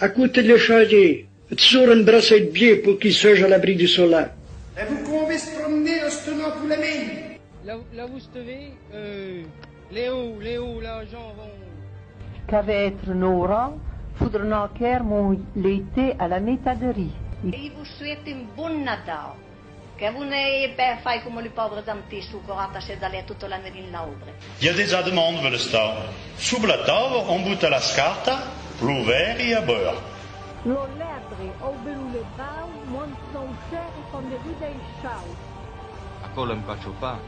à côté de l'échanger, toujours une brassée de biais pour qu'ils soient à l'abri du soleil. Et vous pouvez se promener en se tenant pour la main. Là vous savez, Léo, là, gens vont... Qu'avait être Nora, faudra qu'er mon l'été à la métaderie. Et vous souhaite un bon Natal. Que vous n'ayez pas fait comme les pauvres antiques qui ont attaché d'aller toute l'année in l'aubre. Il y a des demandes per l'estate. Sous la tavola on butta la scarta, l'ouvert et à beurre. Lo ladri o belule bau, monstron cher con le vide in chau. A cola in faccio pa,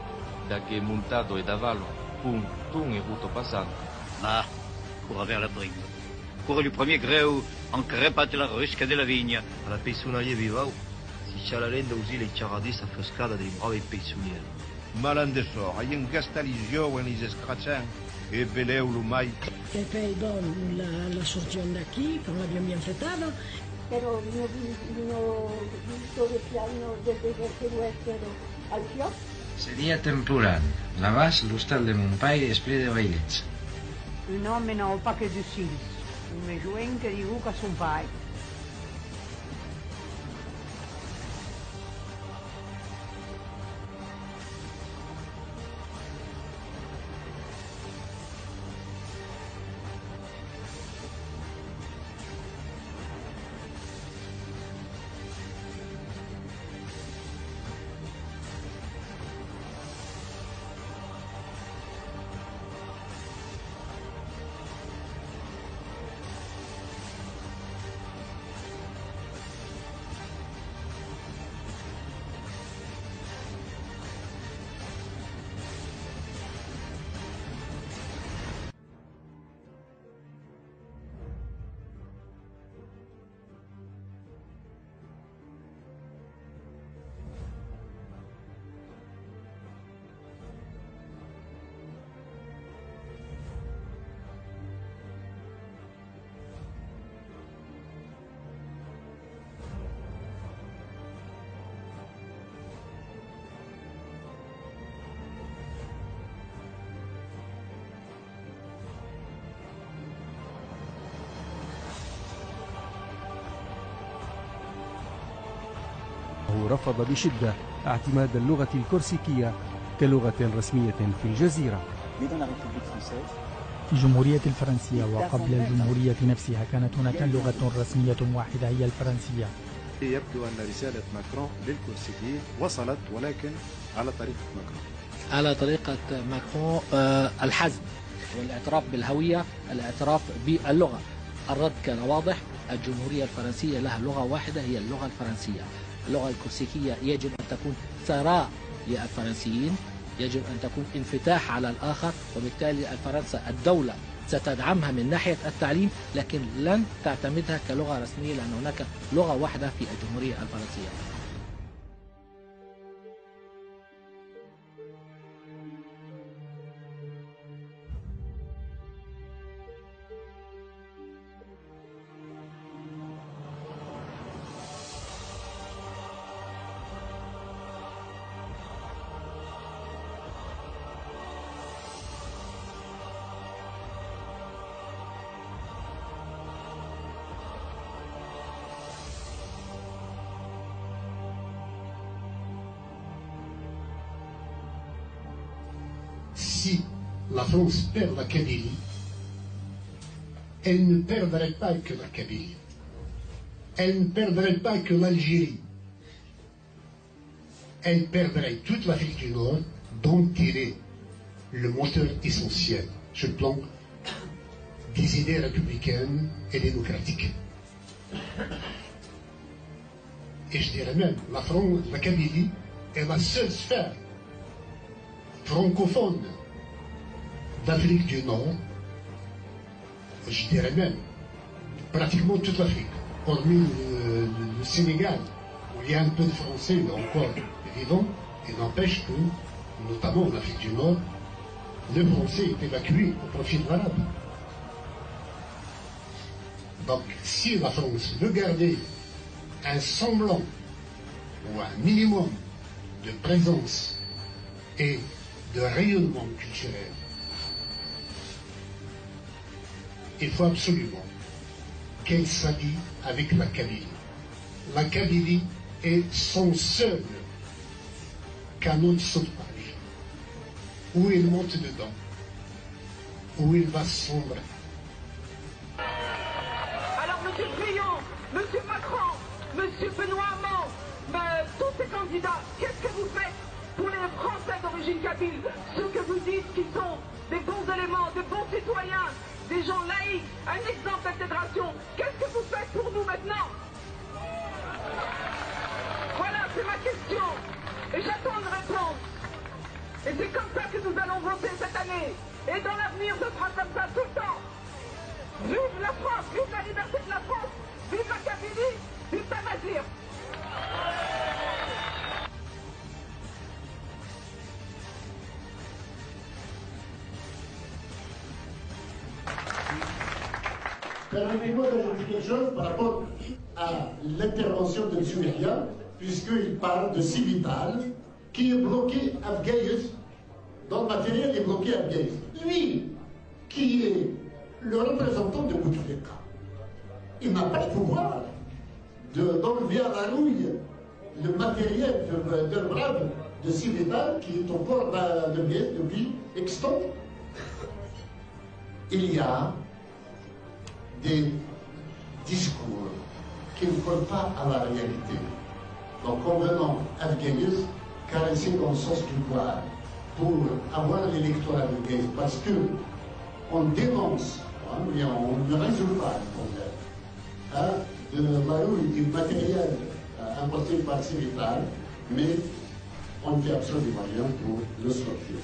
da che montato e d'avallo, tun e ruto passante. Ah, cours vers la brime. Cours le premier greu, en crépate la rusca della vigna. Alla peisunaie vivau, si c'è la lenda usi le charadis a frescada dei bravi peisunieri. Malandesor, hai un gastalizio en is scratchan, e beleu lumai. E poi bon, la sorgion d'aquí, quand l'abbiamo bien fetado. Pero vino visto de piano desde el oeste al fior. Seria temporal. La base, l'hostal de Montpai és ple de bailets. Un home no pa que de cils. Un joen que diu que son pai. رفض بشدة اعتماد اللغة الكورسيكية كلغة رسمية في الجزيرة. في الجمهورية الفرنسية وقبل الجمهورية نفسها كانت هناك لغة رسمية واحدة هي الفرنسية. يبدو أن رسالة ماكرون للكورسيكيين وصلت ولكن على طريقة ماكرون. على طريقة ماكرون الحزم والاعتراف بالهوية، الاعتراف باللغة. الرد كان واضح، الجمهورية الفرنسية لها لغة واحدة هي اللغة الفرنسية. اللغة الكورسيكية يجب أن تكون ثراء للفرنسيين، يجب أن تكون انفتاح على الآخر، وبالتالي فرنسا الدولة ستدعمها من ناحية التعليم، لكن لن تعتمدها كلغة رسمية لأن هناك لغة واحدة في الجمهورية الفرنسية. Si la France perd la Kabylie, elle ne perdrait pas que la Kabylie. Elle ne perdrait pas que l'Algérie. Elle perdrait toute l'Afrique du Nord, dont il est le moteur essentiel sur le plan des idées républicaines et démocratiques. Et je dirais même, la Kabylie est la seule sphère francophone d'Afrique du Nord, je dirais même pratiquement toute l'Afrique, hormis le Sénégal, où il y a un peu de français encore vivant, et n'empêche que, notamment en Afrique du Nord, le français est évacué au profit de l'arabe. Donc, si la France veut garder un semblant ou un minimum de présence et de rayonnement culturel, il faut absolument qu'elle s'allie avec la Kabylie. La Kabylie est son seul canon de sauvetage. Où il monte dedans, où il va sombrer. Alors, M. Fillon, M. Macron, M. Benoît Hamon, tous ces candidats, qu'est-ce que vous faites pour les Français d'origine kabyle, ceux que vous dites qui sont des bons éléments, de bons citoyens, des gens laïcs, un exemple d'intégration? Qu'est-ce que vous faites pour nous maintenant? Voilà, c'est ma question. Et j'attends une réponse. Et c'est comme ça que nous allons voter cette année. Et dans l'avenir, ce sera comme ça tout le temps. Vive la France, vive la liberté de la France, vive la Kabylie, vive Tamazir. Permettez-moi d'ajouter quelque chose par rapport à l'intervention de M. Myriam, puisqu'il parle de Civital, qui est bloqué à Gaïs, dans le matériel est bloqué à Gaïs. Lui, qui est le représentant de Bouteflika, il n'a pas le pouvoir d'enlever à la rouille le matériel de brave de Civital, qui est au port de Gaïs depuis extant. Il y a des discours qui ne collent pas à la réalité. Donc en venant à Gaïs, caresser dans le sens du poil pour avoir l'électorat de Gaïs, parce qu'on dénonce, mais on ne résout pas le problème de la rouille du matériel importé par Civital, mais on fait absolument rien pour le sortir.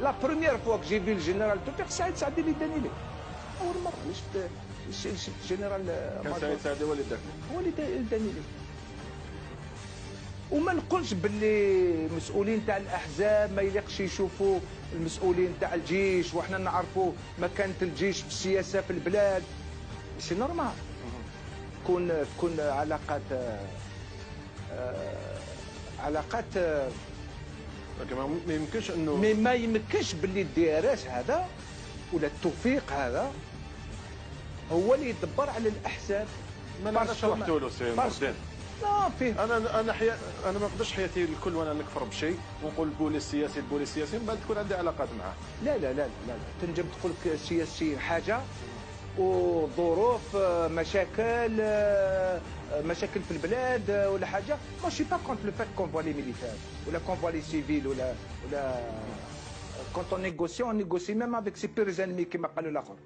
La première fois que j'ai vu le général Toufik Saïd Saadi اللي داني ليه اول مره شفت الجنرال كان سعيد سعدي هو اللي داك هو اللي داني ليه وما نقولش باللي مسؤولين تاع الاحزاب ما يليقش يشوفوا المسؤولين تاع الجيش وحنا نعرفوا مكانه الجيش في السياسه في البلاد سي نورمال تكون علاقات لكن ما يمكنش انه ما يمكنش باللي الدياراس هذا ولا التوفيق هذا هو اللي يدبر على الاحزاب. ما انا شرحتوا له سي مردان. لا فيه انا ما نقدرش حياتي الكل وانا نكفر بشيء ونقول البوليس السياسي من بعد تكون عندي علاقات معاه. لا لا لا لا تنجم تقول لك السياسيين حاجه وظروف مشاكل في البلاد ولا حاجه. مو شي با كونت لو فات كونفوا لي ميليتير ولا كونفوا لي سيفيل ولا كونت اون نيغوسي ميم افيك سي بير انمي كيما قالوا الاخر.